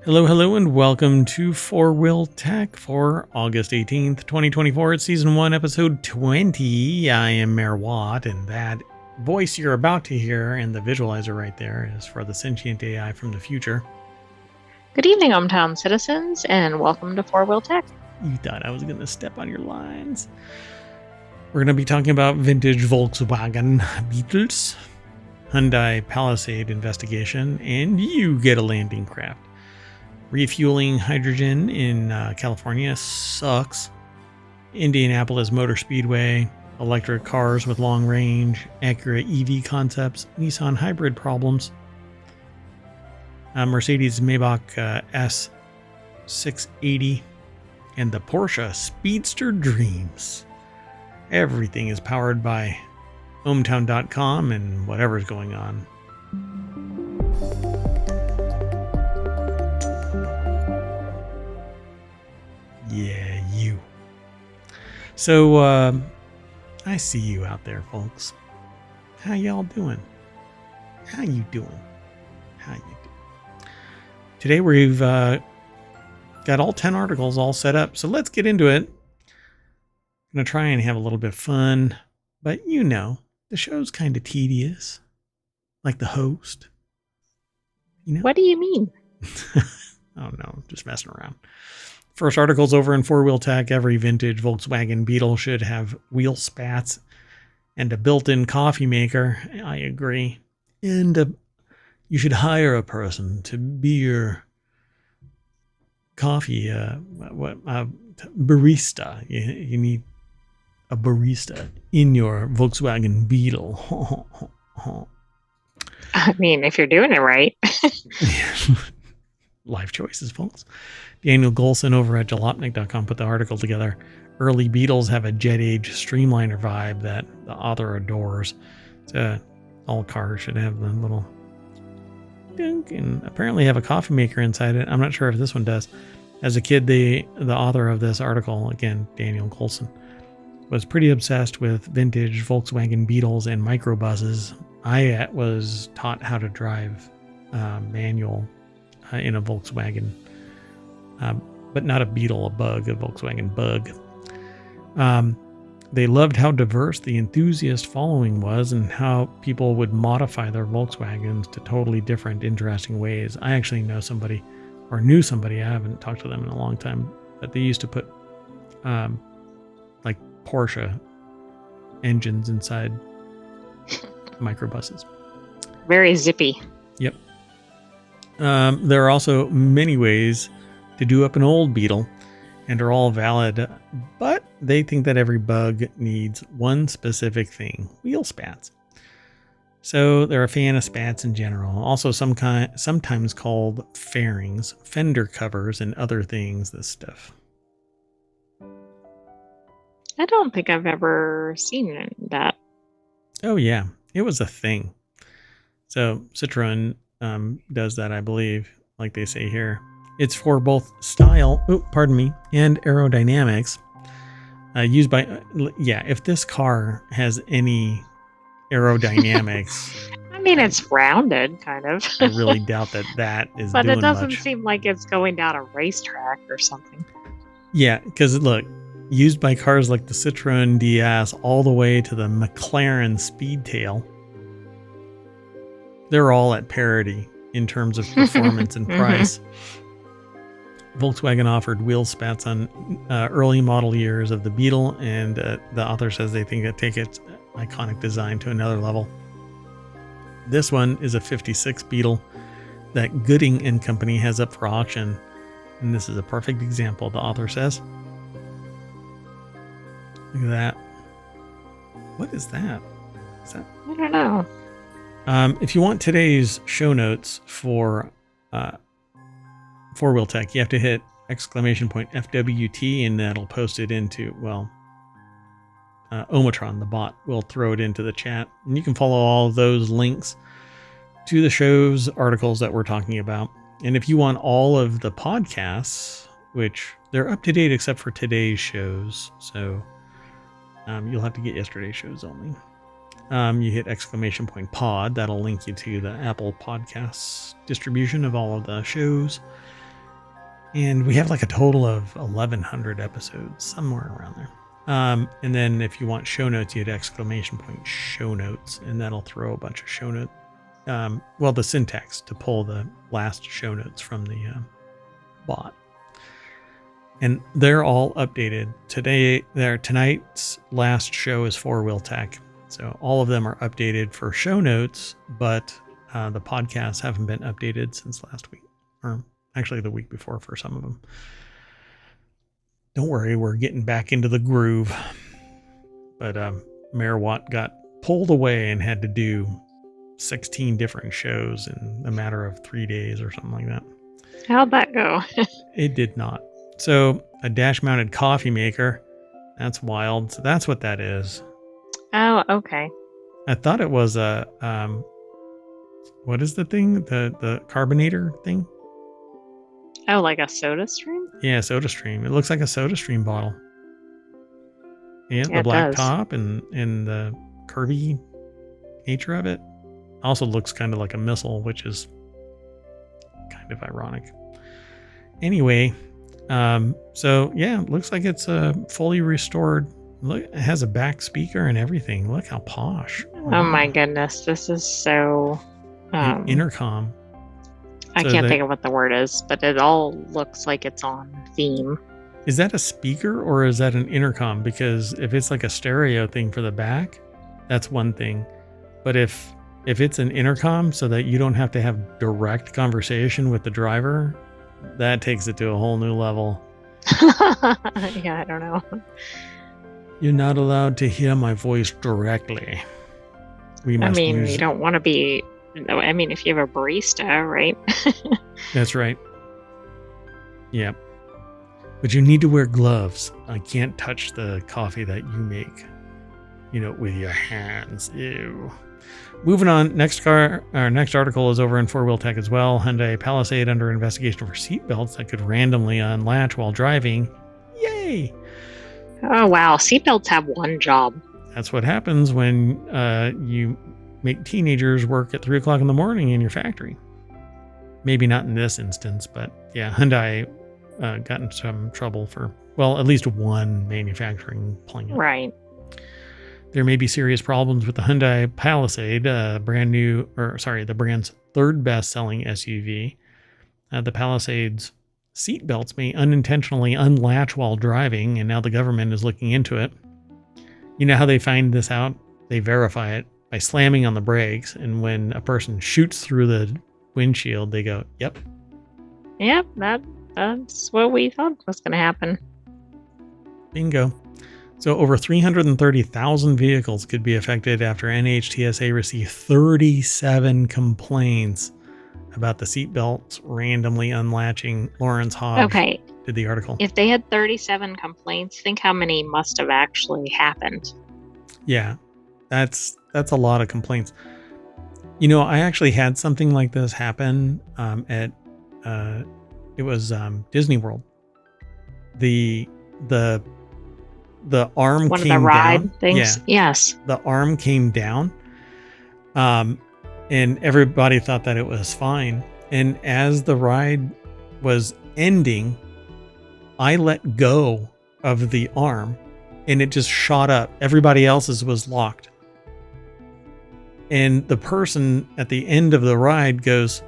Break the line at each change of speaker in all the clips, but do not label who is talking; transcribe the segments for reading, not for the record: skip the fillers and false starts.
Hello, hello, and welcome to Four Wheel Tech for August 18th, 2024. It's Season 1, Episode 20. I am Mayor Watt, and that voice you're about to hear and the visualizer right there is for the sentient AI from the future.
Good evening, hometown citizens, and welcome to Four Wheel Tech.
You thought I was going to step on your lines. We're going to be talking about vintage Volkswagen Beetles, Hyundai Palisade investigation, and you get a landing craft. Refueling hydrogen in California sucks. Indianapolis Motor Speedway, electric cars with long range, Acura EV concepts, Nissan hybrid problems, Mercedes Maybach s1e20, and the Porsche Speedster dreams. Everything is powered by hometown.com and whatever's going on. Yeah, you. So, I see you out there, folks. How y'all doing? How you doing? How you doing? Today we've got all 10 articles all set up, so let's get into it. I'm going to try and have a little bit of fun, but you know, the show's kind of tedious, like the host. You know?
What do you mean?
Oh no, just messing around. First article's over in Four Wheel Tech. Every vintage Volkswagen Beetle should have wheel spats and a built-in coffee maker. I agree. And you should hire a person to be your coffee barista. You need a barista in your Volkswagen Beetle.
I mean, if you're doing it right.
Life choices, folks. Daniel Golson over at jalopnik.com put the article together. Early Beetles have a jet age streamliner vibe that the author adores. So all cars should have the little dunk and apparently have a coffee maker inside it. I'm not sure if this one does. As a kid, the author of this article, again, Daniel Golson, was pretty obsessed with vintage Volkswagen Beetles and microbuses. I was taught how to drive manual in a Volkswagen, but not a Beetle, a Volkswagen Bug. They loved how diverse the enthusiast following was and how people would modify their Volkswagens to totally different, interesting ways. I actually know somebody, or knew somebody, I haven't talked to them in a long time, but they used to put like Porsche engines inside microbuses.
Very zippy.
Yep. There are also many ways to do up an old Beetle, and are all valid, but they think that every bug needs one specific thing: wheel spats. So they're a fan of spats in general. Also sometimes called fairings, fender covers, and other things, this stuff.
I don't think I've ever seen that.
Oh yeah, it was a thing. So Citroen does that, I believe, like they say here. It's for both style, and aerodynamics. Used by, if this car has any aerodynamics.
I mean, it's rounded, kind of.
I really doubt that is
but
doing
it doesn't
much.
seem like it's going down a racetrack or something.
Yeah, because look, used by cars like the Citroen DS all the way to the McLaren Speedtail. They're all at parity in terms of performance and price. Volkswagen offered wheel spats on early model years of the Beetle, and the author says they think it take its iconic design to another level. This one is a 56 Beetle that Gooding and Company has up for auction, and this is a perfect example, the author says. Look at that. What is that?
I don't know.
If you want today's show notes for Four Wheel Tech, you have to hit !FWT, and that'll post it into, Omatron, the bot, will throw it into the chat. And you can follow all of those links to the show's articles that we're talking about. And if you want all of the podcasts, which they're up to date except for today's shows, so you'll have to get yesterday's shows only. You hit !pod. That'll link you to the Apple Podcasts distribution of all of the shows. And we have like a total of 1,100 episodes, somewhere around there. And then if you want show notes, you hit ! show notes, and that'll throw a bunch of show notes. Well, the syntax to pull the last show notes from the bot. And they're all updated. Tonight's last show is 4-Wheel Tech. So all of them are updated for show notes, but the podcasts haven't been updated since last week, or actually the week before for some of them. Don't worry, we're getting back into the groove. But Mayor Watt got pulled away and had to do 16 different shows in a matter of 3 days or something like that.
How'd that go?
It did not. So a dash-mounted coffee maker, that's wild. So that's what that is.
Oh, okay.
I thought it was a, what is the thing? The carbonator thing?
Oh, like a soda stream?
Yeah, soda stream. It looks like a soda stream bottle. Yeah,
Yeah,
the black
does.
top and the curvy nature of it. Also looks kind of like a missile, which is kind of ironic. Anyway, so yeah, it looks like it's a fully restored. Look, it has a back speaker and everything. Look how posh.
Oh my goodness, this is so...
An intercom.
I can't think of what the word is, but it all looks like it's on theme.
Is that a speaker or is that an intercom? Because if it's like a stereo thing for the back, that's one thing. But if it's an intercom so that you don't have to have direct conversation with the driver, that takes it to a whole new level.
Yeah, I don't know.
You're not allowed to hear my voice directly. We must
you don't want to be... I mean, if you have a barista, right?
That's right. Yeah. But you need to wear gloves. I can't touch the coffee that you make, with your hands. Ew. Moving on, next article is over in 4-Wheel Tech as well. Hyundai Palisade under investigation for seatbelts that could randomly unlatch while driving. Yay!
Oh, wow. Seatbelts have one job.
That's what happens when you make teenagers work at 3 o'clock in the morning in your factory. Maybe not in this instance, but yeah, Hyundai got in some trouble for, at least one manufacturing plant.
Right.
There may be serious problems with the Hyundai Palisade, the brand's third best-selling SUV. The Palisade's seat belts may unintentionally unlatch while driving, and now the government is looking into it. You know how they find this out? They verify it by slamming on the brakes, and when a person shoots through the windshield, they go, yep.
Yep, that's what we thought was going to happen.
Bingo. So over 330,000 vehicles could be affected after NHTSA received 37 complaints about the seatbelts randomly unlatching. Lawrence Hodge did the article.
If they had 37 complaints, think how many must have actually happened.
Yeah, that's a lot of complaints. I actually had something like this happen at it was Disney World. The arm
One
came
of the ride
down.
things.
Yeah,
yes.
The arm came down. And everybody thought that it was fine. And as the ride was ending, I let go of the arm and it just shot up. Everybody else's was locked. And the person at the end of the ride goes,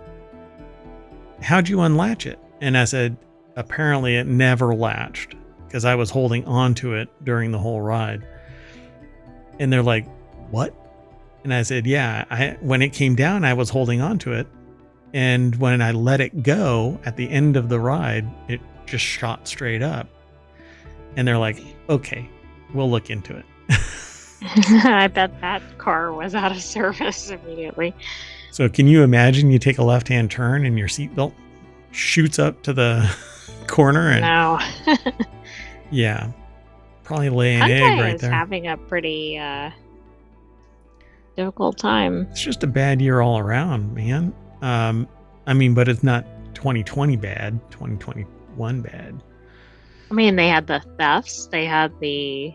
"How'd you unlatch it?" And I said, apparently it never latched because I was holding on to it during the whole ride. And they're like, "What?" And I said, yeah, when it came down, I was holding on to it. And when I let it go at the end of the ride, it just shot straight up. And they're like, okay, we'll look into it.
I bet that car was out of service immediately.
So can you imagine you take a left-hand turn and your seatbelt shoots up to the corner? And
no.
Yeah. Probably lay an
Hyundai
egg right
is
there.
Having a pretty difficult time.
It's just a bad year all around, man. But it's not 2020 bad, 2021 bad.
I mean, they had the thefts, they had the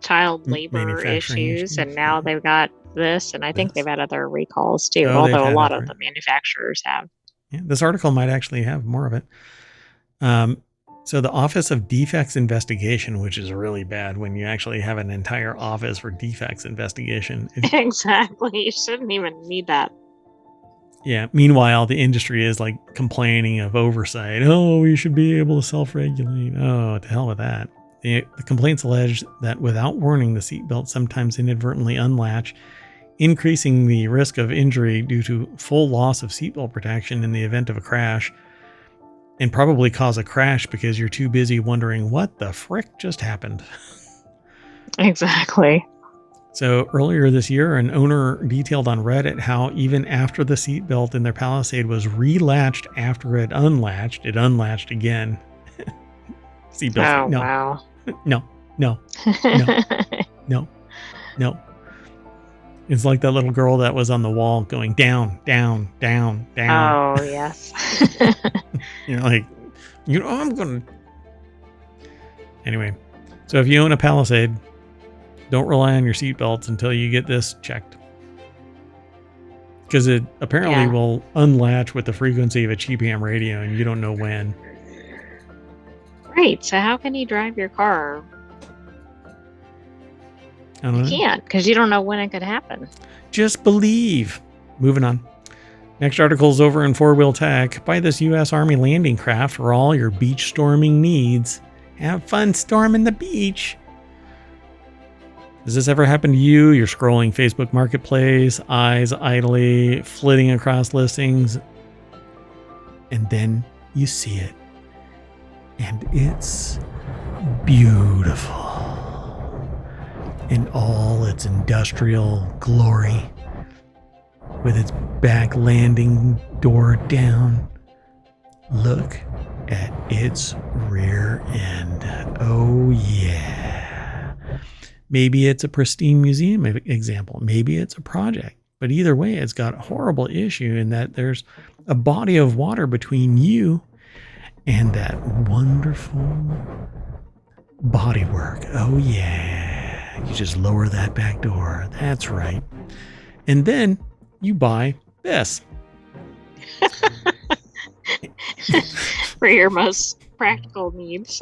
child labor issues, and now they've got this, and I think they've had other recalls too, although a lot of the manufacturers have.
Yeah, this article might actually have more of it. So the Office of Defects Investigation, which is really bad when you actually have an entire office for defects investigation.
Exactly. You shouldn't even need that.
Yeah. Meanwhile, the industry is like complaining of oversight. Oh, we should be able to self-regulate. Oh, to hell with that. The complaints allege that without warning, the seatbelt sometimes inadvertently unlatch, increasing the risk of injury due to full loss of seatbelt protection in the event of a crash, and probably cause a crash because you're too busy wondering what the frick just happened.
Exactly.
So earlier this year, an owner detailed on Reddit how even after the seatbelt in their Palisade was relatched after it unlatched again. Seatbelt's
Oh,
like, no,
wow.
no, no, no, no, no. It's like that little girl that was on the wall going down, down, down, down.
Oh, yes.
Like, I'm going to. Anyway, so if you own a Palisade, don't rely on your seatbelts until you get this checked. Because it apparently will unlatch with the frequency of a cheap ham radio, and you don't know when.
Right. So how can you drive your car?
I don't know.
You can't, because you don't know when it could happen.
Just believe. Moving on. Next article is over in 4-Wheel Tech. Buy this U.S. Army landing craft for all your beach storming needs. Have fun storming the beach. Has this ever happened to you? You're scrolling Facebook Marketplace, eyes idly flitting across listings, and then you see it. And it's beautiful in all its industrial glory, with its back landing door down. Look at its rear end. Oh yeah. Maybe it's a pristine museum example. Maybe it's a project. But either way, it's got a horrible issue in that there's a body of water between you and that wonderful bodywork. Oh yeah. You just lower that back door. That's right. And then you buy this.
For your most practical needs.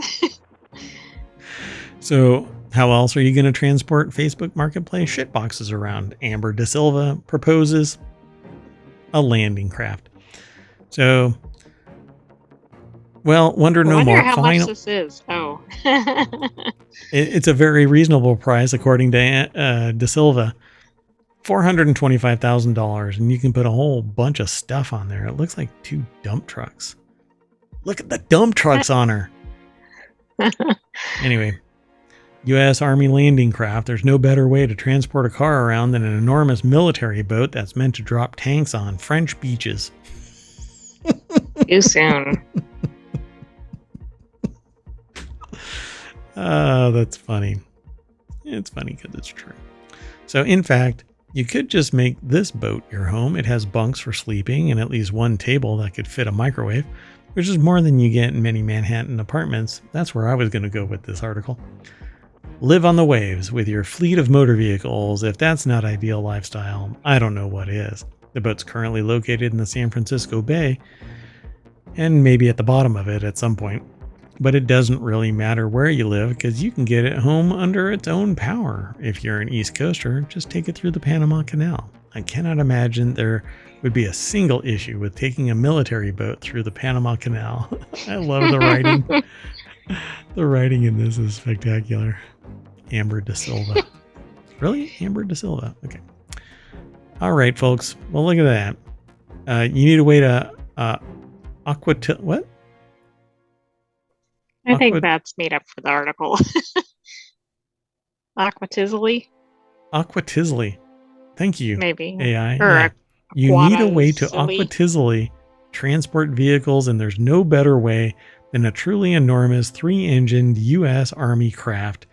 So how else are you going to transport Facebook Marketplace shitboxes around? Amber De Silva proposes a landing craft. So, wonder no more.
How much this is. Oh.
It's a very reasonable price, according to De Silva. $425,000, and you can put a whole bunch of stuff on there. It looks like 2 dump trucks. Look at the dump trucks on her. Anyway, U.S. Army landing craft. There's no better way to transport a car around than an enormous military boat that's meant to drop tanks on French beaches.
Too soon.
Oh, that's funny. It's funny because it's true. So, in fact, you could just make this boat your home. It has bunks for sleeping and at least one table that could fit a microwave, which is more than you get in many Manhattan apartments. That's where I was going to go with this article. Live on the waves with your fleet of motor vehicles. If that's not ideal lifestyle, I don't know what is. The boat's currently located in the San Francisco Bay, and maybe at the bottom of it at some point. But it doesn't really matter where you live because you can get it home under its own power. If you're an East Coaster, just take it through the Panama Canal. I cannot imagine there would be a single issue with taking a military boat through the Panama Canal. I love the writing. The writing in this is spectacular. Amber De Silva. Really? Amber De Silva. Okay. All right, folks. Well, look at that. You need a way to what?
I think that's made up for the article. Aquatizzly?
Aquatizzly. Thank you.
Maybe.
AI.
Or
yeah. You need a way to aquatizzly transport vehicles, and there's no better way than a truly enormous 3-engined U.S. Army craft.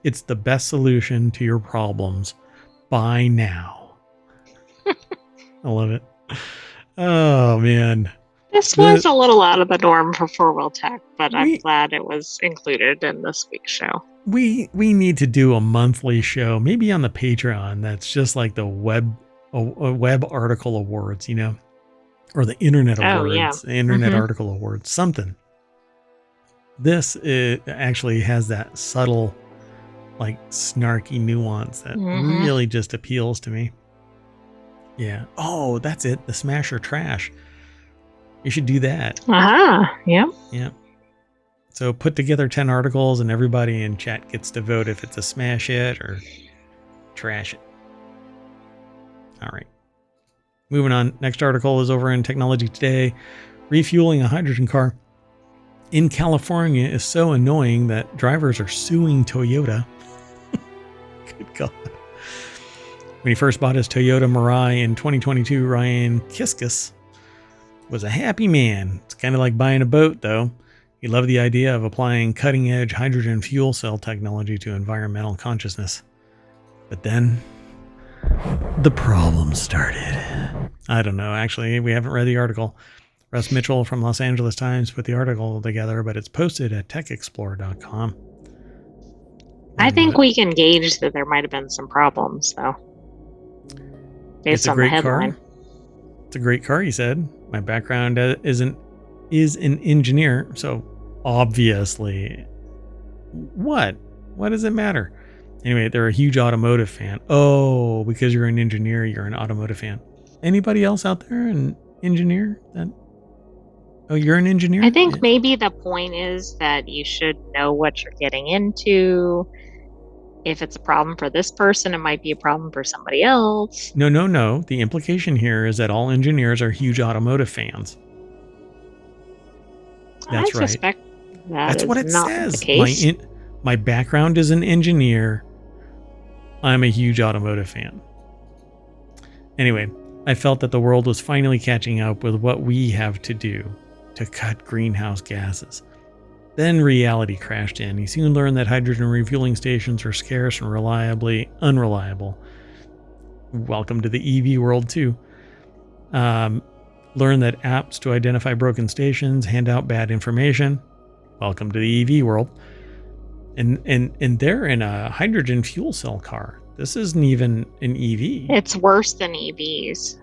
It's the best solution to your problems. Buy now. I love it. Oh, man.
This was a little out of the norm for 4-Wheel Tech, but I'm glad it was included in this week's show.
We need to do a monthly show, maybe on the Patreon. That's just like the web article awards, or the internet awards, the internet article awards, something. This actually has that subtle, like snarky nuance that really just appeals to me. Yeah. Oh, that's it. The smash or trash. You should do that.
Yeah.
Yeah. So put together 10 articles and everybody in chat gets to vote if it's a smash it or trash it. All right. Moving on. Next article is over in Technology Today. Refueling a hydrogen car in California is so annoying that drivers are suing Toyota. Good God. When he first bought his Toyota Mirai in 2022, Ryan Kiskis was a happy man. It's kind of like buying a boat, though. He loved the idea of applying cutting-edge hydrogen fuel cell technology to environmental consciousness. But then the problem started. I don't know. Actually, we haven't read the article. Russ Mitchell from Los Angeles Times put the article together, but it's posted at techexplorer.com.
I think we can gauge that there might have been some problems, though. Based on the headline.
It's a great car, he said. My background is an engineer, so obviously. What does it matter? Anyway, they're a huge automotive fan. Oh, because you're an engineer, you're an automotive fan. Anybody else out there an engineer? Oh, you're an engineer?
I think maybe the point is that you should know what you're getting into. If it's a problem for this person, it might be a problem for somebody else.
No. The implication here is that all engineers are huge automotive fans. That's right.
I suspect that's
what it
not
says.
The case.
My background is an engineer. I'm a huge automotive fan. Anyway, I felt that the world was finally catching up with what we have to do to cut greenhouse gases. Then reality crashed in. He soon learned that hydrogen refueling stations are scarce and unreliable. Welcome to the EV world too. Learned that apps to identify broken stations hand out bad information. Welcome to the EV world. And they're in a hydrogen fuel cell car. This isn't even an EV.
It's worse than EVs.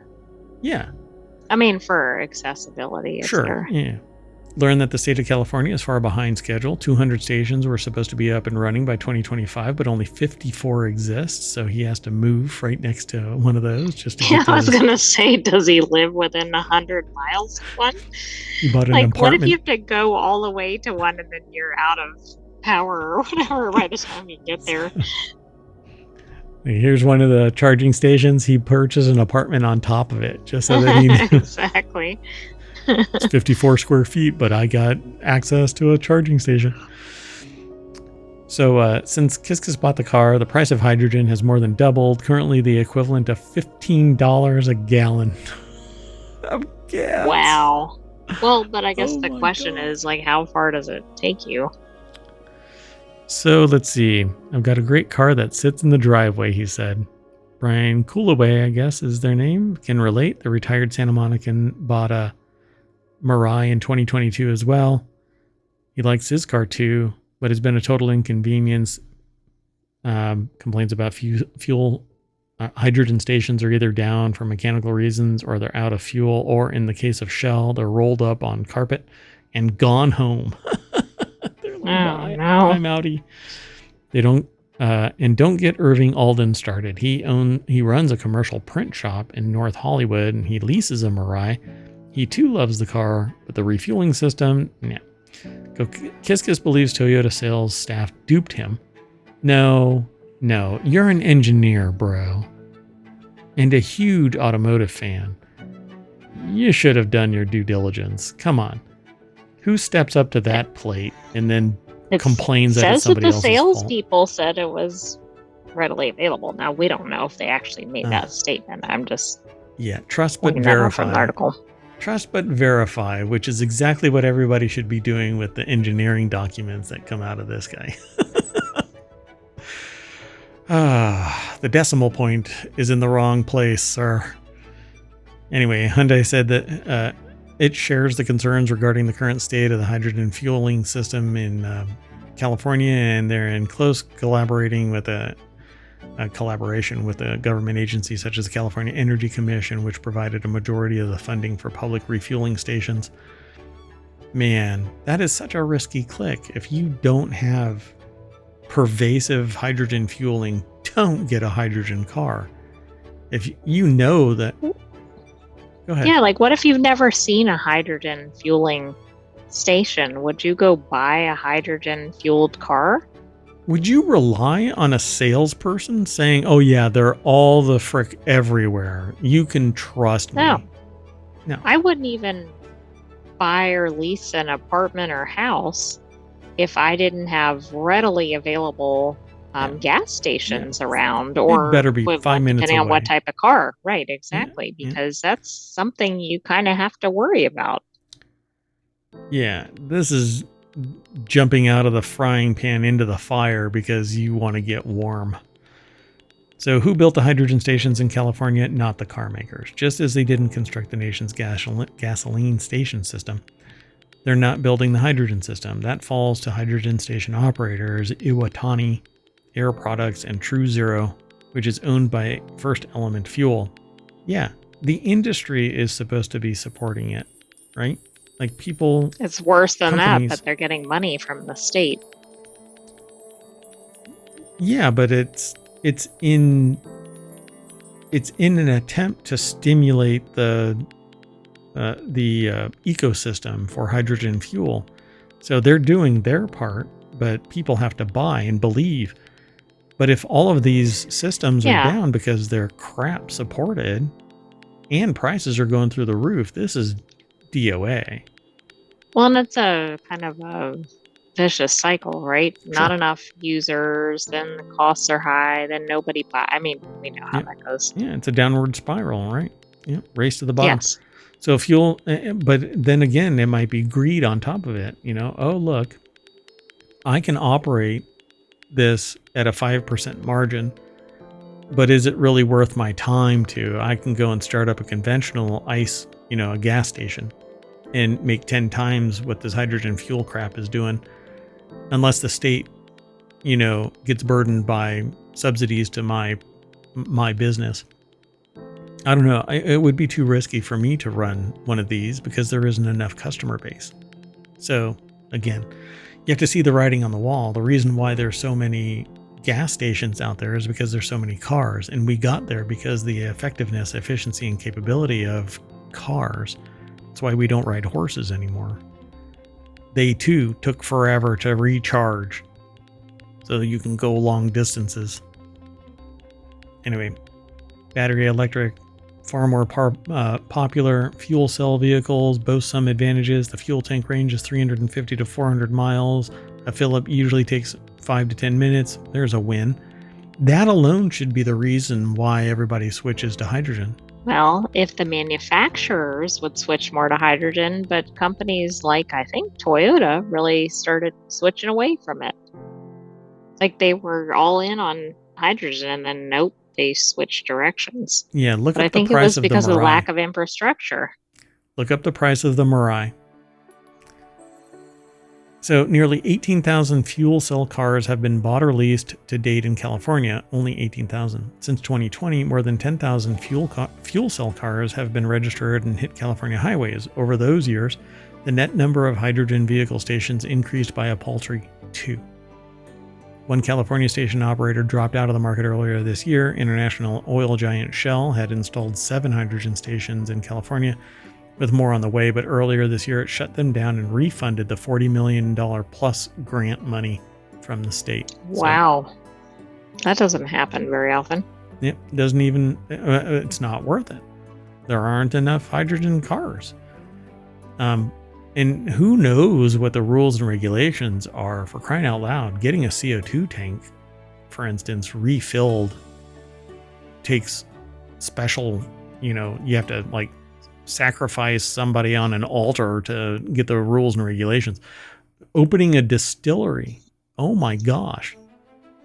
Yeah.
I mean, for accessibility.
Sure. Yeah. Learned that the state of California is far behind schedule. 200 stations were supposed to be up and running by 2025, but only 54 exist. So he has to move right next to one of those just to get
I was going to say, does he live within 100 miles of one?
He bought an apartment.
What if you have to go all the way to one and then you're out of power or whatever by the time you get there?
Here's one of the charging stations. He purchased an apartment on top of it just so that he knew.
Exactly.
It's 54 square feet, but I got access to a charging station. So since Kiskis bought the car, the price of hydrogen has more than doubled. Currently the equivalent of $15 a gallon of gas.
Wow. Well, but I guess the question is, how far does it take you?
So let's see. I've got a great car that sits in the driveway, he said. Brian Coolaway, I guess is their name, can relate. The retired Santa Monican bought a Mirai in 2022 as well. He likes his car too, but it's been a total inconvenience. Complains about fuel. Hydrogen stations are either down for mechanical reasons or they're out of fuel, or in the case of Shell, they're rolled up on carpet and gone home. They're like, I'm outie. They don't get Irving Alden started. He runs a commercial print shop in North Hollywood and he leases a Mirai. He too loves the car, but the refueling system, nah. Kiskis believes Toyota sales staff duped him. No, you're an engineer, bro. And a huge automotive fan. You should have done your due diligence. Come on. Who steps up to that plate and then complains that it's somebody else's fault?
Says that the salespeople said it was readily available. Now, we don't know if they actually made that statement. I'm just...
Yeah, trust but verify.
From the article.
Trust but verify, which is exactly what everybody should be doing with the engineering documents that come out of this guy. The decimal point is in the wrong place, sir. Anyway, Hyundai said that it shares the concerns regarding the current state of the hydrogen fueling system in California, and they're in close collaboration with a government agency such as the California Energy Commission, which provided a majority of the funding for public refueling stations. Man, that is such a risky click. If you don't have pervasive hydrogen fueling, don't get a hydrogen car. If you know that, go ahead.
Yeah, like what if you've never seen a hydrogen fueling station? Would you go buy a hydrogen fueled car?
Would you rely on a salesperson saying, "Oh yeah, they're all the frick everywhere. You can trust me"?
No. I wouldn't even buy or lease an apartment or house if I didn't have readily available gas stations around, or
it better be 5 minutes
depending
away.
on what type of car. Right, exactly, because that's something you kind of have to worry about.
Yeah, this is jumping out of the frying pan into the fire because you want to get warm. So who built the hydrogen stations in California? Not the car makers. Just as they didn't construct the nation's gasoline station system, they're not building the hydrogen system. That falls to hydrogen station operators Iwatani Air Products and True Zero, which is owned by First Element Fuel. Yeah, the industry is supposed to be supporting it, right? Like people...
It's worse than that, but they're getting money from the state.
Yeah, but it's in an attempt to stimulate the ecosystem for hydrogen fuel. So they're doing their part, but people have to buy and believe. But if all of these systems are down because they're crap supported and prices are going through the roof, this is DOA.
Well, and it's a kind of a vicious cycle, right? Sure. Not enough users, then the costs are high, then nobody buy. I mean, we know how that goes.
Yeah, it's a downward spiral, right? Yeah, race to the bottom.
Yes.
So fuel, but then again, it might be greed on top of it. You know, oh, look, I can operate this at a 5% margin, but is it really worth my time to? I can go and start up a conventional ICE, a gas station and make 10 times what this hydrogen fuel crap is doing, unless the state, gets burdened by subsidies to my business. I don't know. It would be too risky for me to run one of these because there isn't enough customer base. So again, you have to see the writing on the wall. The reason why there's so many gas stations out there is because there's so many cars, and we got there because the effectiveness, efficiency, and capability of cars. That's why we don't ride horses anymore. They too took forever to recharge so that you can go long distances. Anyway, battery electric, far more popular. Fuel cell vehicles boast some advantages. The fuel tank range is 350 to 400 miles. A fill-up usually takes 5 to 10 minutes. There's a win. That alone should be the reason why everybody switches to hydrogen.
Well, if the manufacturers would switch more to hydrogen, but companies like, I think, Toyota really started switching away from it. Like they were all in on hydrogen and then nope, they switched directions.
Yeah, look
but
up the price of the Mirai. I think it was
because of the lack of infrastructure.
Look up the price of the Mirai. So nearly 18,000 fuel cell cars have been bought or leased to date in California, only 18,000. Since 2020, more than 10,000 fuel cell cars have been registered and hit California highways. Over those years, the net number of hydrogen vehicle stations increased by a paltry 2. One California station operator dropped out of the market earlier this year. International oil giant Shell had installed 7 hydrogen stations in California, with more on the way, but earlier this year it shut them down and refunded the $40 million plus grant money from the state.
Wow. So, that doesn't happen very often.
It doesn't even, it's not worth it. There aren't enough hydrogen cars. And who knows what the rules and regulations are, for crying out loud. Getting a CO2 tank, for instance, refilled takes special, you have to sacrifice somebody on an altar to get the rules and regulations. Opening a distillery, oh my gosh,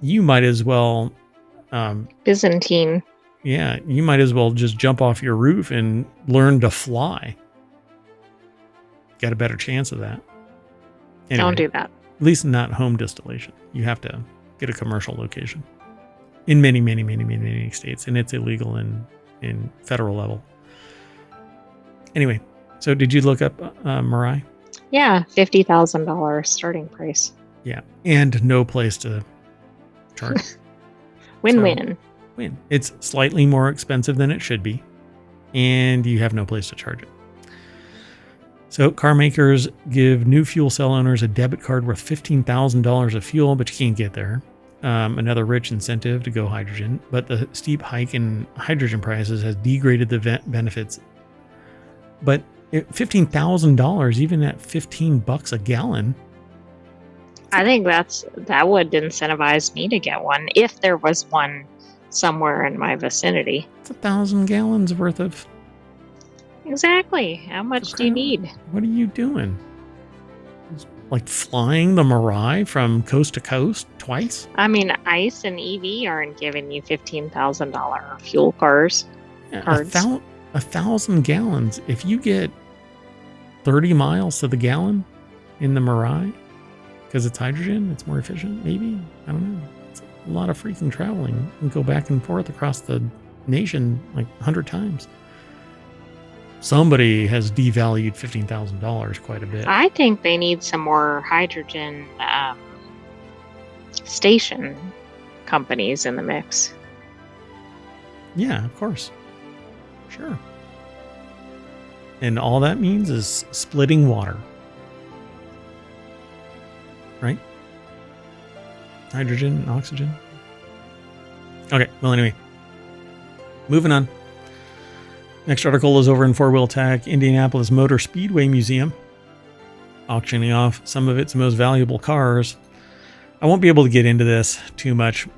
you might as well
Byzantine.
Yeah, you might as well just jump off your roof and learn to fly. Got a better chance of that. Anyway,
don't do that.
At least not home distillation. You have to get a commercial location in many, many, many, many, many states, and it's illegal in federal level. Anyway, so did you look up Mirai?
Yeah, $50,000 starting price.
Yeah, and no place to charge.
Win-win.
Win. It's slightly more expensive than it should be, and you have no place to charge it. So car makers give new fuel cell owners a debit card worth $15,000 of fuel, but you can't get there. Another rich incentive to go hydrogen, but the steep hike in hydrogen prices has degraded the benefits. But $15,000, even at $15 a gallon.
I think that would incentivize me to get one if there was one somewhere in my vicinity.
It's 1,000 gallons worth of.
Exactly. How much do you need?
What are you doing? Like flying the Mirai from coast to coast twice?
I mean, ICE and EV aren't giving you $15,000 fuel cards.
Yeah, 1,000 gallons. If you get 30 miles to the gallon in the Mirai, because it's hydrogen, it's more efficient, maybe? I don't know. It's a lot of freaking traveling. You can go back and forth across the nation like 100 times. Somebody has devalued $15,000 quite a bit.
I think they need some more hydrogen station companies in the mix.
Yeah, of course. Sure. And all that means is splitting water. Right? Hydrogen and oxygen. Okay, well, anyway. Moving on. Next article is over in Four Wheel Tech, Indianapolis Motor Speedway Museum, auctioning off some of its most valuable cars. I won't be able to get into this too much.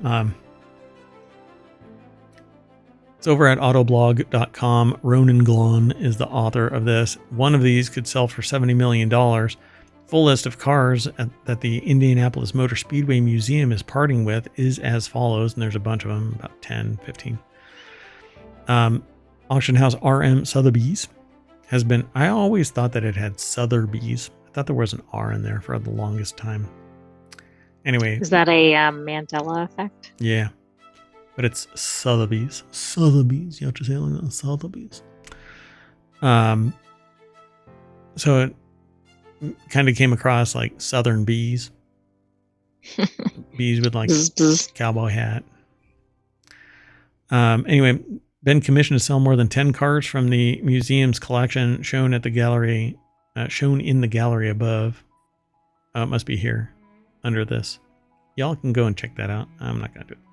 It's over at autoblog.com. Ronan Glon is the author of this. One of these could sell for $70 million. Full list of cars that the Indianapolis Motor Speedway Museum is parting with is as follows, and there's a bunch of them, about 10, 15. Auction house RM Sotheby's has been, I always thought that it had Sotheby's. I thought there was an R in there for the longest time. Anyway.
Is that a Mandela effect?
Yeah. But it's Sotheby's. Sotheby's. You have to say it like that. Sotheby's. So it kind of came across like Southern bees. Bees with like cowboy hat. Anyway, been commissioned to sell more than 10 cars from the museum's collection shown at the gallery, shown in the gallery above. It must be here under this. Y'all can go and check that out. I'm not going to do it.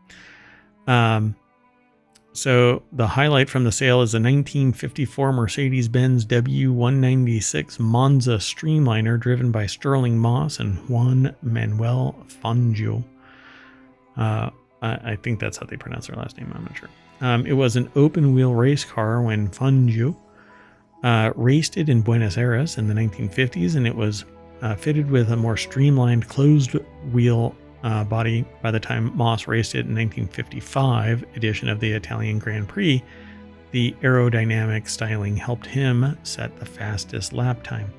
So the highlight from the sale is a 1954 Mercedes-Benz W196 Monza Streamliner driven by Sterling Moss and Juan Manuel Fangio. I think that's how they pronounce their last name. I'm not sure. It was an open-wheel race car when Fangio raced it in Buenos Aires in the 1950s, and it was fitted with a more streamlined closed-wheel body by the time Moss raced it in 1955 edition of the Italian Grand Prix. The aerodynamic styling helped him set the fastest lap time.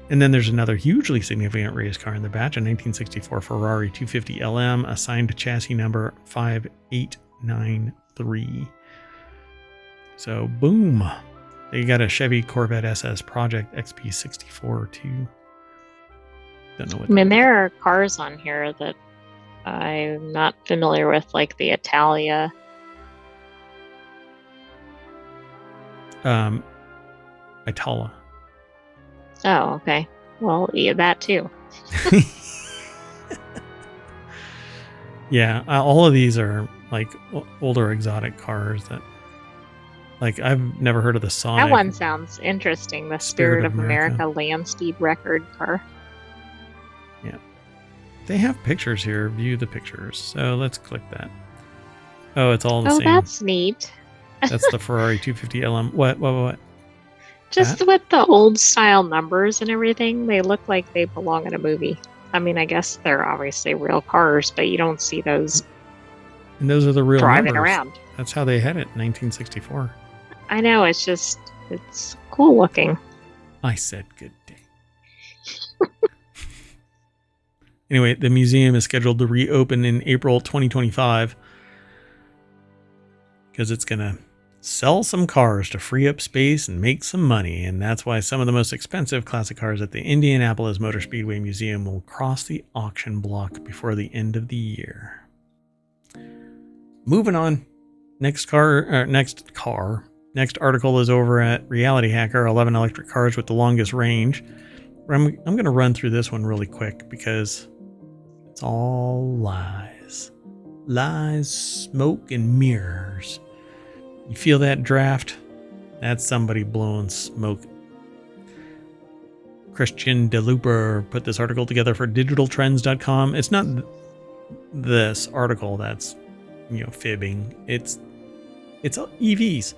And then there's another hugely significant race car in the batch, a 1964 Ferrari 250 LM assigned chassis number 5893. So boom, they got a Chevy Corvette SS Project XP64 too. Don't know what.
I mean, there are cars on here that I'm not familiar with, like the Italia.
Itala.
Oh, okay. Well, yeah, that too.
Yeah, all of these are like older exotic cars that, like, I've never heard of the Sonic.
That one sounds interesting. The Spirit of America land speed record car.
Yeah. They have pictures here. View the pictures. So let's click that. Oh, it's all the same.
Oh, that's neat.
That's the Ferrari 250 LM. What?
Just
that?
with the old style numbers and everything, they look like they belong in a movie. I mean, I guess they're obviously real cars, but you don't see those.
And those are the real
driving
numbers.
Around.
That's how they had it in 1964.
I know, it's cool looking.
I said good day. Anyway, the museum is scheduled to reopen in April 2025 because it's going to Sell some cars to free up space and make some money, and that's why some of the most expensive classic cars at the Indianapolis Motor Speedway Museum will cross the auction block before the end of the year. Moving on. Next article is over at Reality Hacker, 11 electric cars with the longest range. I'm going to run through this one really quick because it's all lies. Lies, smoke, and mirrors. You feel that draft? That's somebody blowing smoke. Christian DeLooper put this article together for digitaltrends.com. It's not this article that's, fibbing. It's EVs.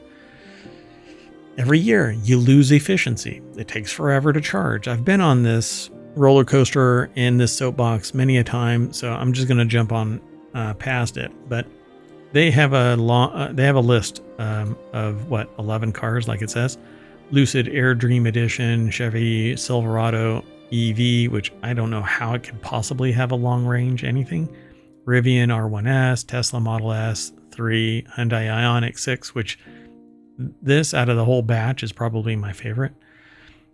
Every year you lose efficiency. It takes forever to charge. I've been on this roller coaster in this soapbox many a time, so I'm just going to jump on past it. But they have a list of 11 cars, like it says. Lucid Air Dream Edition, Chevy Silverado EV, which I don't know how it could possibly have a long range anything. Rivian R1S, Tesla Model S, 3, Hyundai Ioniq 6, which this out of the whole batch is probably my favorite.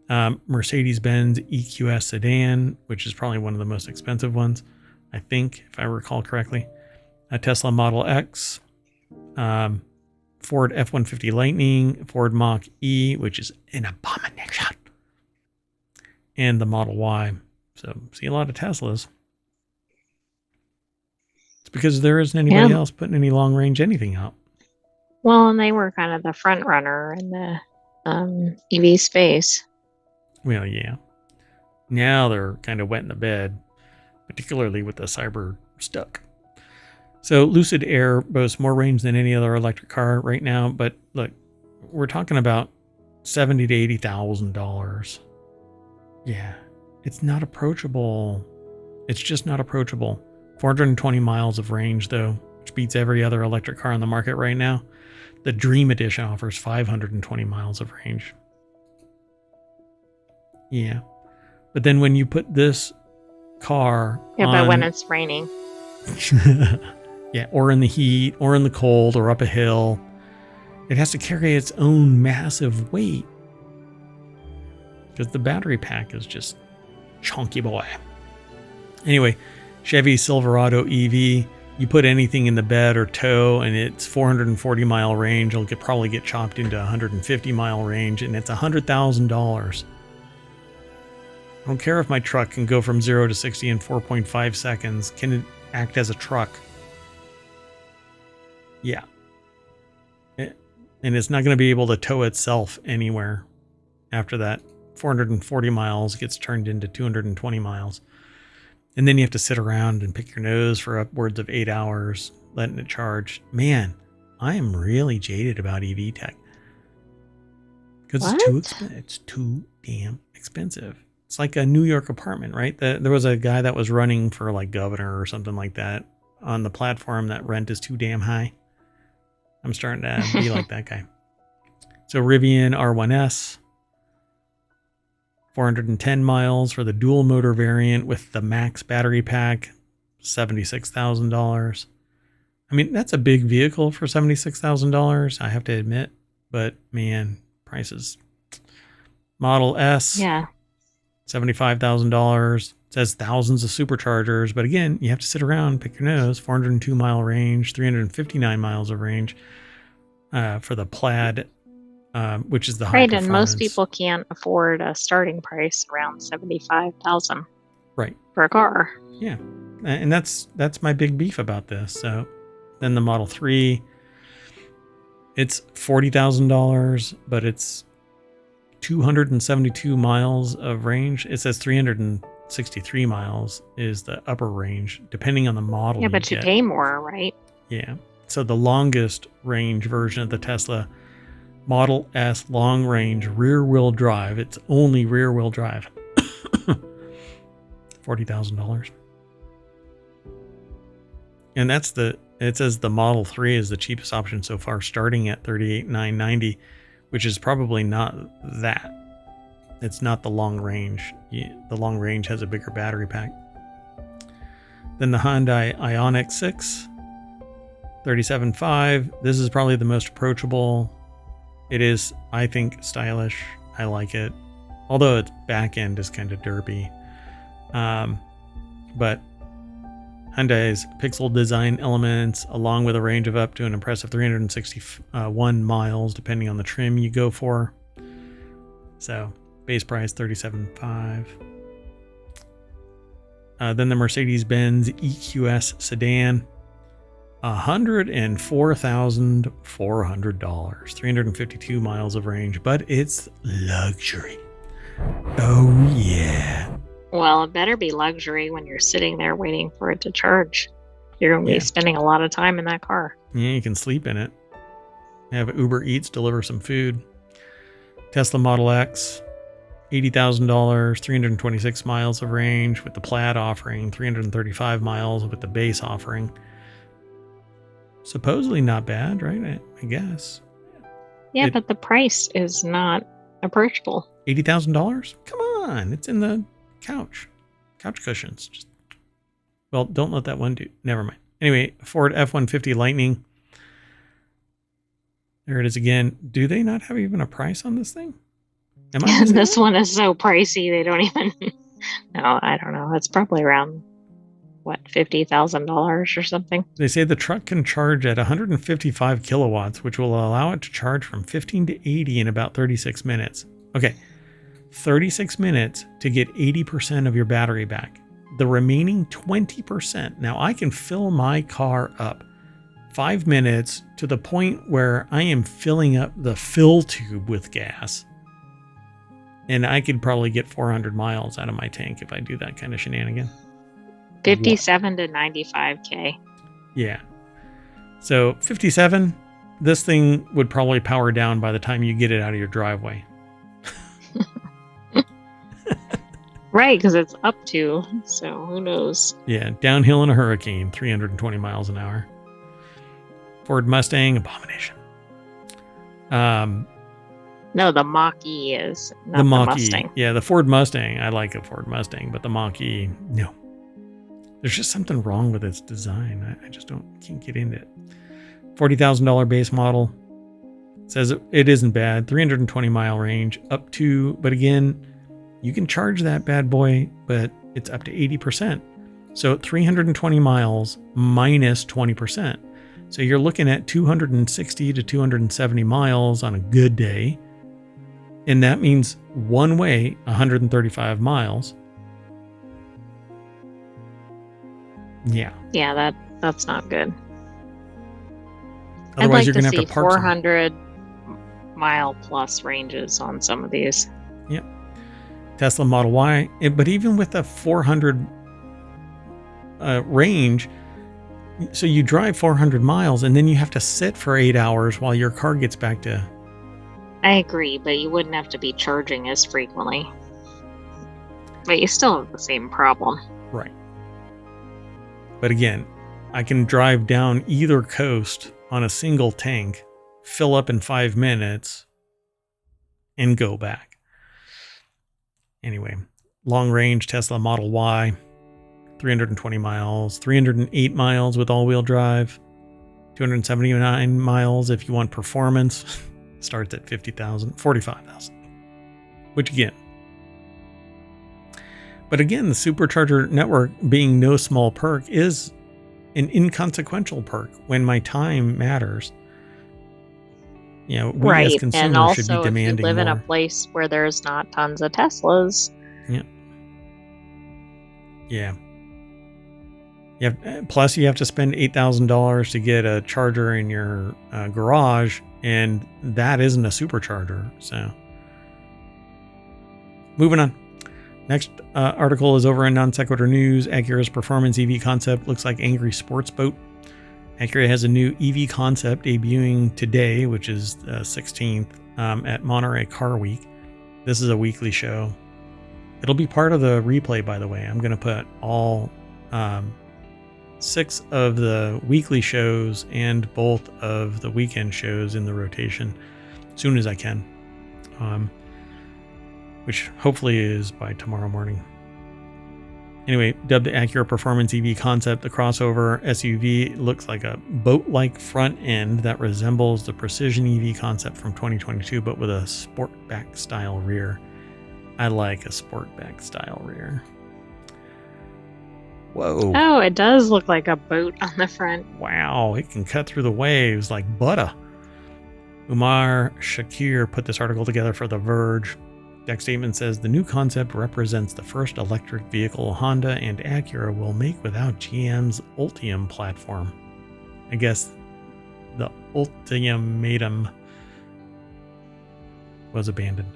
Mercedes-Benz EQS sedan, which is probably one of the most expensive ones, I think, if I recall correctly. A Tesla Model X, Ford F-150 Lightning, Ford Mach-E, which is an abomination, and the Model Y. So, see a lot of Teslas. It's because there isn't anybody else putting any long-range anything out.
Well, and they were kind of the front runner in the EV space.
Well, yeah. Now they're kind of wet in the bed, particularly with the Cyberstuck. So Lucid Air boasts more range than any other electric car right now, but look, we're talking about $70,000 to $80,000. Yeah, it's not approachable. It's just not approachable. 420 miles of range, though, which beats every other electric car on the market right now. The Dream Edition offers 520 miles of range. Yeah. But then when you put this car
but when it's raining.
Yeah, or in the heat, or in the cold, or up a hill, it has to carry its own massive weight. Because the battery pack is just chunky boy. Anyway, Chevy Silverado EV, you put anything in the bed or tow, and it's 440 mile range. It'll probably get chopped into 150 mile range, and it's $100,000. I don't care if my truck can go from 0 to 60 in 4.5 seconds. Can it act as a truck? Yeah. And it's not going to be able to tow itself anywhere after that. 440 miles gets turned into 220 miles. And then you have to sit around and pick your nose for upwards of 8 hours, letting it charge. Man, I am really jaded about EV tech. Because it's too damn expensive. It's like a New York apartment, right? There was a guy that was running for like governor or something like that on the platform that rent is too damn high. I'm starting to be like that guy. So Rivian R1S, 410 miles for the dual motor variant with the max battery pack, $76,000. I mean, that's a big vehicle for $76,000, I have to admit. But man, prices. Model S,
yeah,
$75,000. Says thousands of superchargers, but again, you have to sit around, pick your nose. 402 mile range, 359 miles of range for the Plaid, which is the high performance.
And most people can't afford a starting price around $75,000.
Right.
For a car.
Yeah, and that's my big beef about this. So then the Model 3, it's $40,000, but it's 272 miles of range. It says 363 miles is the upper range, depending on the model.
Yeah, but you pay more, right?
Yeah. So the longest range version of the Tesla Model S long range rear wheel drive, it's only rear wheel drive, $40,000. And it says the Model 3 is the cheapest option so far, starting at $38,990, which is probably not that. It's not the long range. The long range has a bigger battery pack. Then the Hyundai Ioniq 6, $37,500. This is probably the most approachable. It is, I think, stylish. I like it. Although its back end is kind of derpy. But Hyundai's pixel design elements, along with a range of up to an impressive 361 miles, depending on the trim you go for. So, base price $37,500. Then the Mercedes-Benz EQS sedan, $104,400, 352 miles of range, but it's luxury. Oh yeah.
Well, it better be luxury when you're sitting there waiting for it to charge. You're going to be spending a lot of time in that car.
Yeah, you can sleep in it. Have Uber Eats deliver some food. Tesla Model X, $80,000, 326 miles of range, with the Plaid offering 335 miles with the base offering. Supposedly not bad, right? I guess.
Yeah, but the price is not approachable.
$80,000? Come on, it's in the couch cushions. Well, don't let that one do. Never mind. Anyway, Ford F-150 Lightning. There it is again. Do they not have even a price on this thing?
This one is so pricey. They don't even. No, I don't know. It's probably around what, $50,000 or something.
They say the truck can charge at 155 kilowatts, which will allow it to charge from 15 to 80 in about 36 minutes. Okay, 36 minutes to get 80% of your battery back. The remaining 20%. Now I can fill my car up 5 minutes to the point where I am filling up the fill tube with gas. And I could probably get 400 miles out of my tank if I do that kind of shenanigan.
57 to 95K.
Yeah. So 57, this thing would probably power down by the time you get it out of your driveway.
Right, because it's up to, so who knows?
Yeah, downhill in a hurricane, 320 miles an hour. Ford Mustang, abomination.
No, the Mach-E is, not the
Mach-E.
Mustang.
Yeah, the Ford Mustang. I like a Ford Mustang, but the Mach-E, no. There's just something wrong with its design. I just can't get into it. $40,000 base model. Says it isn't bad. 320 mile range up to, but again, you can charge that bad boy, but it's up to 80%. So 320 miles minus 20%. So you're looking at 260 to 270 miles on a good day. And that means one way, 135 miles. Yeah.
Yeah, that's not good.
Otherwise,
I'd like
you're going to
see
have to park
400 mile plus ranges on some of these.
Yep. Tesla Model Y. But even with a 400 range, so you drive 400 miles and then you have to sit for 8 hours while your car gets back to...
I agree, but you wouldn't have to be charging as frequently. But you still have the same problem.
Right. But again, I can drive down either coast on a single tank, fill up in 5 minutes, and go back. Anyway, long range Tesla Model Y, 320 miles, 308 miles with all-wheel drive, 279 miles if you want performance. Starts at 50,000, 45,000. Which again. But again, the supercharger network being no small perk is an inconsequential perk when my time matters. You know, we as consumers
and also,
should be demanding
if you live
more.
in a place where there's not tons of Teslas.
Yeah. Plus, you have to spend $8,000 to get a charger in your garage, and that isn't a supercharger. So, moving on. Next article is over in Non Sequitur News. Acura's performance EV concept looks like angry sports boat. Acura has a new EV concept debuting today, which is the 16th, at Monterey Car Week. This is a weekly show. It'll be part of the replay, by the way. I'm going to put all 6 of the weekly shows and both of the weekend shows in the rotation as soon as I can, which hopefully is by tomorrow morning. Anyway, dubbed the Acura Performance EV concept, the crossover SUV looks like a boat-like front end that resembles the Precision EV concept from 2022, but with a sportback style rear. I like a sportback style rear. Whoa.
Oh, it does look like a boat on the front.
Wow, it can cut through the waves like butter. Umar Shakir put this article together for The Verge. Deck statement says the new concept represents the first electric vehicle Honda and Acura will make without GM's Ultium platform. I guess the Ultimatum was abandoned.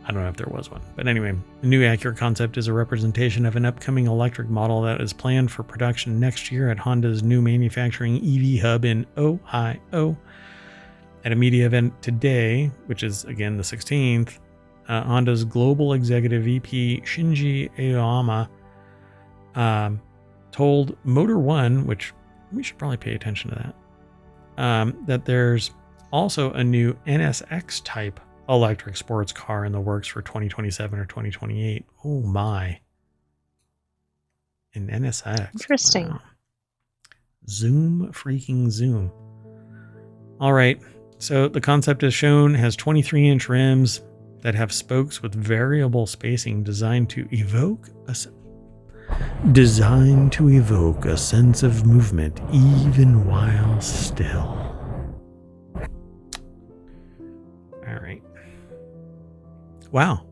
I don't know if there was one. But anyway, the new Acura concept is a representation of an upcoming electric model that is planned for production next year at Honda's new manufacturing EV hub in Ohio. At a media event today, which is again the 16th, Honda's global executive VP Shinji Aoyama told Motor One, which we should probably pay attention to that, that there's also a new NSX type electric sports car in the works for 2027 or 2028. Oh my. An NSX.
Interesting.
Wow. Zoom freaking zoom. All right. So the concept as shown has 23-inch rims that have spokes with variable spacing designed to evoke a sense of movement even while still. All right. Wow.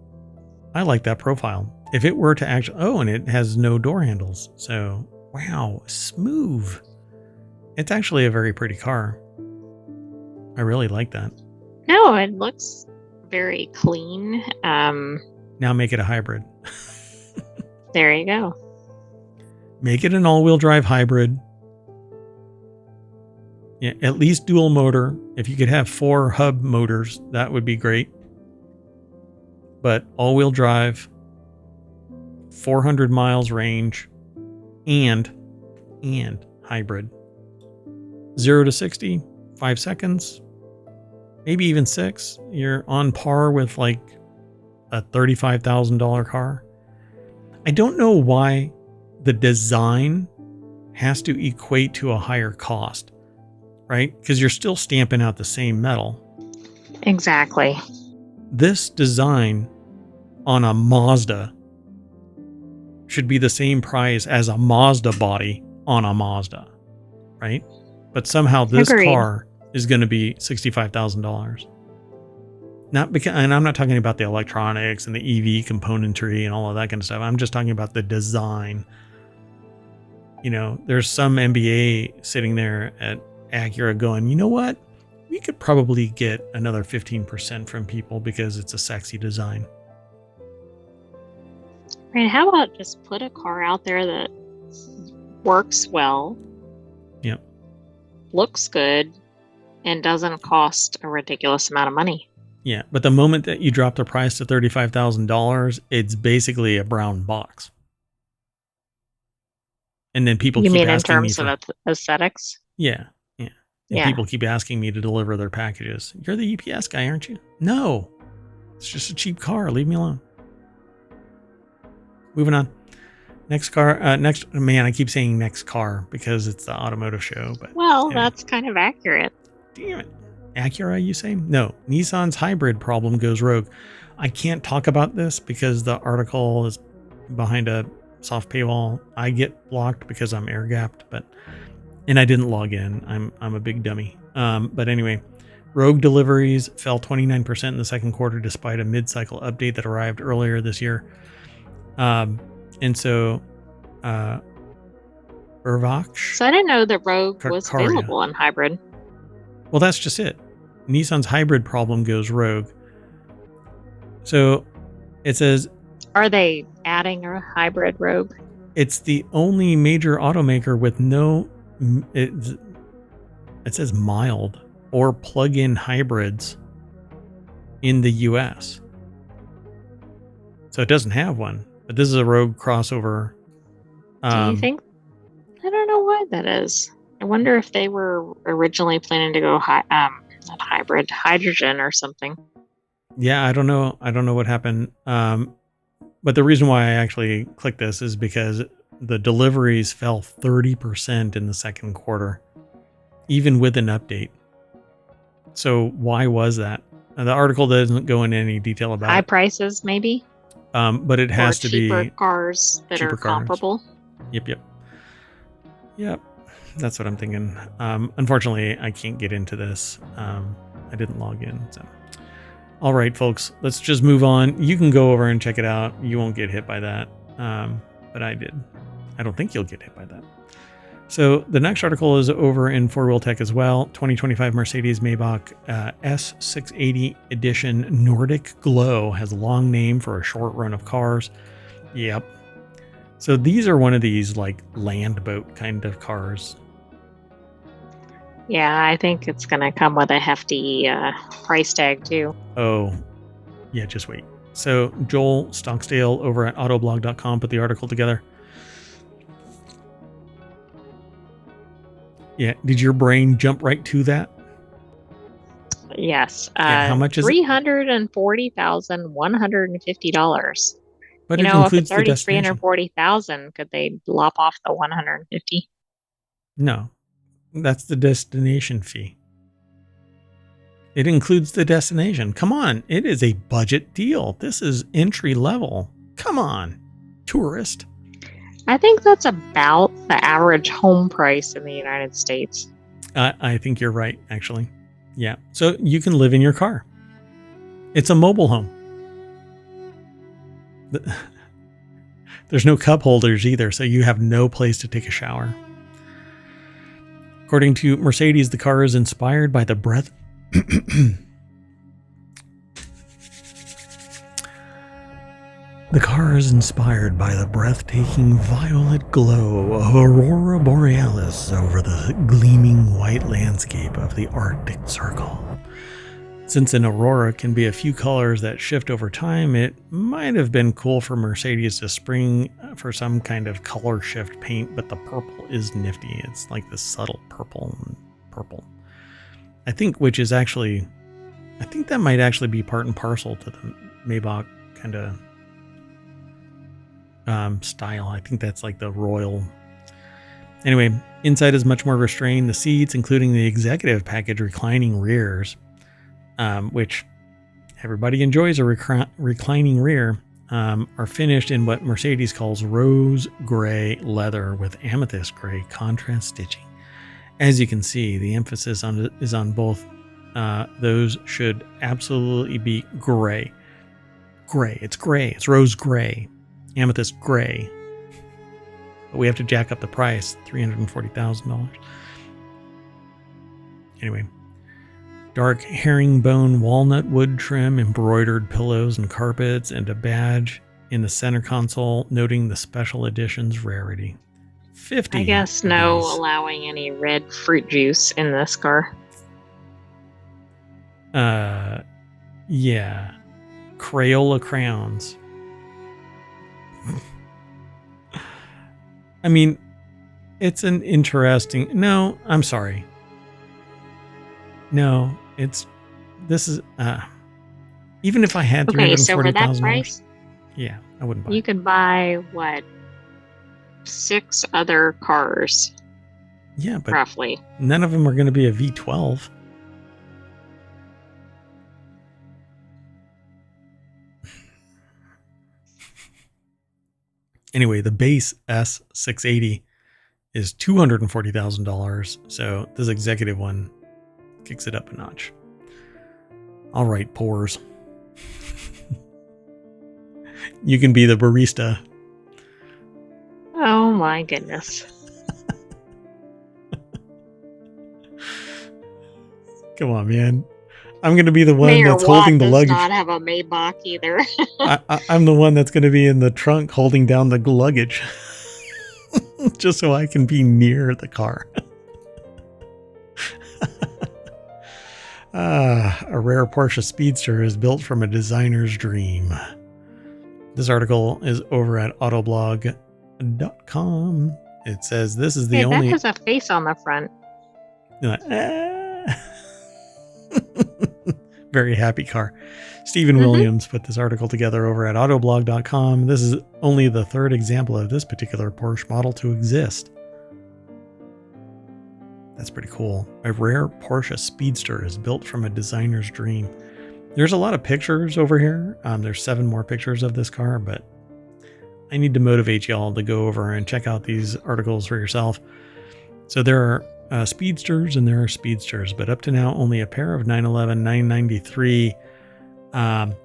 I like that profile. If it were to actually... Oh, and it has no door handles. So, wow. Smooth. It's actually a very pretty car. I really like that.
No, it looks very clean.
Now make it a hybrid.
There you go.
Make it an all-wheel drive hybrid. Yeah, at least dual motor. If you could have 4 hub motors, that would be great. But all-wheel drive, 400 miles range, and hybrid. 0 to 60, 5 seconds. Maybe even 6. You're on par with like a $35,000 car. I don't know why the design has to equate to a higher cost, right? Because you're still stamping out the same metal.
Exactly.
This design on a Mazda should be the same price as a Mazda body on a Mazda, right? But somehow this
Agreed.
car is going to be $65,000. Not because, and I'm not talking about the electronics and the EV componentry and all of that kind of stuff. I'm just talking about the design. You know, there's some MBA sitting there at Acura going, you know what? We could probably get another 15% from people because it's a sexy design.
Right, how about just put a car out there that works well,
Yep.
looks good, and doesn't cost a ridiculous amount of money?
Yeah, but the moment that you drop the price to $35,000, it's basically a brown box. And then people
You
keep
mean in
asking me
terms
for,
of aesthetics?
yeah. And
Yeah.
people keep asking me to deliver their packages. You're the UPS guy, aren't you? No. It's just a cheap car. Leave me alone. Moving on. Next car. Man, I keep saying next car because it's the automotive show. But
Well,
anyway.
that's kind of accurate.
Damn it. Acura, you say? No. Nissan's hybrid problem goes rogue. I can't talk about this because the article is behind a soft paywall. I get blocked because I'm air gapped, and I didn't log in. I'm a big dummy. But anyway, Rogue deliveries fell 29% in the second quarter despite a mid-cycle update that arrived earlier this year. And so, Urvach.
So I didn't know that Rogue was
Kakaria.
available on hybrid.
Well, that's just it. Nissan's hybrid problem goes rogue. So it says,
Are they adding a hybrid Rogue?
it's the only major automaker with no, it says mild or plug-in hybrids in the US. So it doesn't have one, but this is a Rogue crossover.
Do you think? I don't know why that is. I wonder if they were originally planning to go not hybrid, hydrogen or something.
Yeah, I don't know. I don't know what happened. But the reason why I actually clicked this is because the deliveries fell 30% in the second quarter, even with an update. So why was that? The article doesn't go into any detail about
High
it.
prices, maybe?
But it has to
cheaper
be
cars that
cheaper
are
cars.
comparable.
Yep. That's what I'm thinking. Unfortunately, I can't get into this. I didn't log in. So, all right, folks, let's just move on. You can go over and check it out. You won't get hit by that. But I did. I don't think you'll get hit by that. So the next article is over in Four Wheel Tech as well. 2025 Mercedes Maybach S680 Edition Nordic Glow has a long name for a short run of cars. Yep. So these are one of these like land boat kind of cars.
Yeah, I think it's going to come with a hefty price tag too.
Oh, yeah, just wait. So Joel Stocksdale over at autoblog.com put the article together. Yeah, did your brain jump right to that?
Yes.
Yeah, how much is it?
$340,150.
But
you
it
know, if
includes
it's
the
already
destination.
340,000, could they lop off the 150?
No, that's the destination fee. It includes the destination. Come on, it is a budget deal. This is entry level. Come on, tourist.
I think that's about the average home price in the United States.
I think you're right, actually. Yeah, so you can live in your car. It's a mobile home. There's no cup holders either, so you have no place to take a shower. According to Mercedes, the car is inspired by the breath. The car is inspired by the breathtaking violet glow of Aurora Borealis over the gleaming white landscape of the Arctic Circle. Since an aurora can be a few colors that shift over time, it might have been cool for Mercedes to spring for some kind of color shift paint, but the purple is nifty. It's like this subtle purple. I think that might actually be part and parcel to the Maybach kind of style. I think that's like the royal. Anyway, inside is much more restrained. The seats, including the executive package reclining rears, which everybody enjoys a reclining rear, are finished in what Mercedes calls rose gray leather with amethyst gray contrast stitching. As you can see, the emphasis is on both. Those should absolutely be gray. Gray. It's gray. It's rose gray. Amethyst gray. But we have to jack up the price, $340,000. Anyway, dark herringbone walnut wood trim, embroidered pillows and carpets, and a badge in the center console noting the special edition's rarity. 50.
I guess no allowing any red fruit juice in this car.
Yeah. Crayola crowns. I mean, it's an interesting... No, I'm sorry. No, this is... even if I had $340,000...
Okay, so for that price...
Yeah, I wouldn't buy
You
it.
could buy, 6 other cars.
Yeah, but
roughly.
None of them are going to be a V12. Anyway, the base S680 is $240,000, so this executive one kicks it up a notch. All right, pores. You can be the barista.
Oh my goodness.
Come on, man. I'm going to be the one
Mayor
that's
Watt
holding the luggage.
does not have a Maybach either.
I'm the one that's going to be in the trunk holding down the luggage. Just so I can be near the car. A rare Porsche Speedster is built from a designer's dream. This article is over at autoblog.com. It says this is the only...
That has a face on the front.
Very happy car. Stephen Williams put this article together over at autoblog.com. This is only the third example of this particular Porsche model to exist. That's pretty cool. A rare Porsche Speedster is built from a designer's dream. There's a lot of pictures over here. There's 7 more pictures of this car, but I need to motivate y'all to go over and check out these articles for yourself. So there are Speedsters and there are Speedsters, but up to now, only a pair of 911 993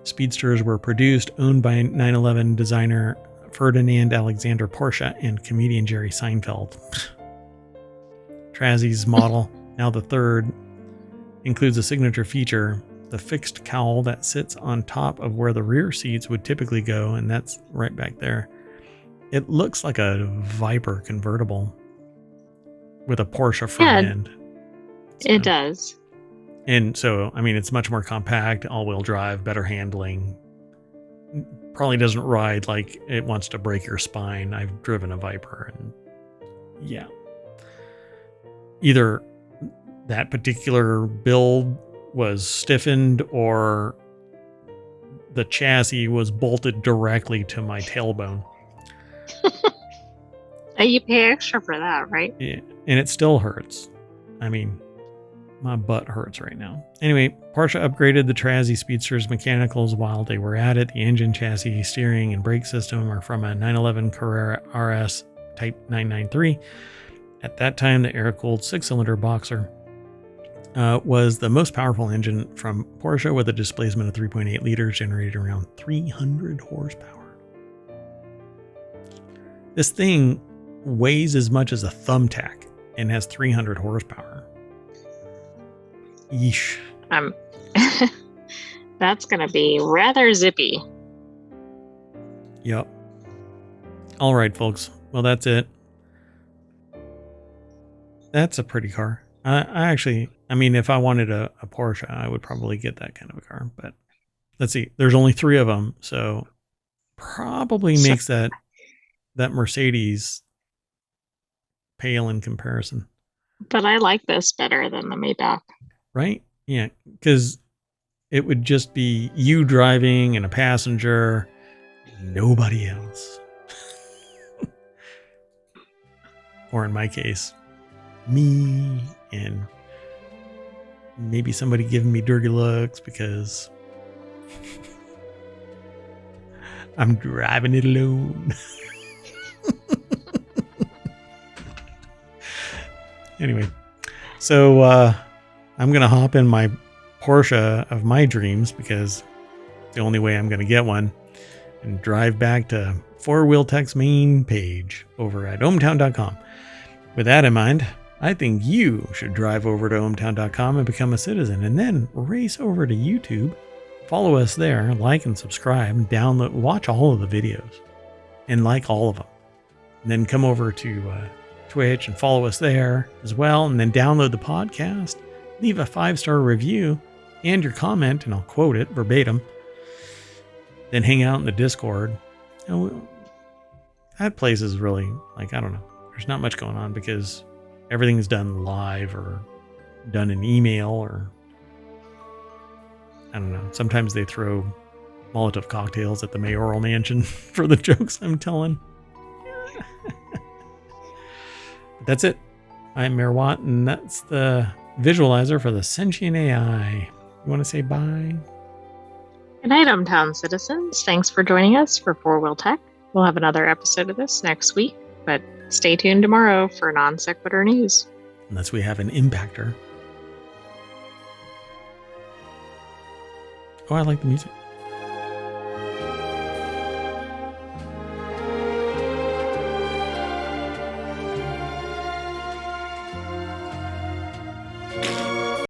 Speedsters were produced, owned by 911 designer Ferdinand Alexander Porsche and comedian Jerry Seinfeld. Trazzy's model, now the third, includes a signature feature, the fixed cowl that sits on top of where the rear seats would typically go, and that's right back there. It looks like a Viper convertible with a Porsche front end. So,
it does.
And so, I mean, it's much more compact, all-wheel drive, better handling. Probably doesn't ride like it wants to break your spine. I've driven a Viper, and yeah. Either that particular build was stiffened or the chassis was bolted directly to my tailbone.
You pay extra for that, right?
Yeah, and it still hurts. I mean, my butt hurts right now. Anyway, Porsche upgraded the Trazzy Speedster's mechanicals while they were at it. The engine, chassis, steering, and brake system are from a 911 Carrera RS Type 993. At that time, the air-cooled 6-cylinder Boxer was the most powerful engine from Porsche, with a displacement of 3.8 liters, generating around 300 horsepower. This thing weighs as much as a thumbtack and has 300 horsepower. Yeesh.
That's going to be rather zippy.
Yep. All right, folks. Well, that's it. That's a pretty car. I mean, if I wanted a Porsche, I would probably get that kind of a car. But let's see. There's only 3 of them, so probably makes that Mercedes pale in comparison.
But I like this better than the Maybach.
Right? Yeah, because it would just be you driving and a passenger, nobody else. Or in my case, me and maybe somebody giving me dirty looks because I'm driving it alone. Anyway, so I'm going to hop in my Porsche of my dreams, because it's the only way I'm going to get one, and drive back to 4-Wheel Tech's main page over at ohmtown.com. With that in mind, I think you should drive over to ohmtown.com and become a citizen, and then race over to YouTube, follow us there, like and subscribe, download, watch all of the videos, and like all of them. And then come over to Twitch and follow us there as well, and then download the podcast, leave a 5-star review and your comment, and I'll quote it verbatim. Then hang out in the Discord. That place is really, like, I don't know. There's not much going on because everything's done live or done in email, or I don't know. Sometimes they throw Molotov cocktails at the mayoral mansion for the jokes I'm telling. That's it. I'm Mayor Watt, and that's the visualizer for the sentient AI. You want to say bye?
Good night, Hometown citizens. Thanks for joining us for 4-Wheel Tech. We'll have another episode of this next week, but stay tuned tomorrow for non sequitur news.
Unless we have an impactor. Oh, I like the music.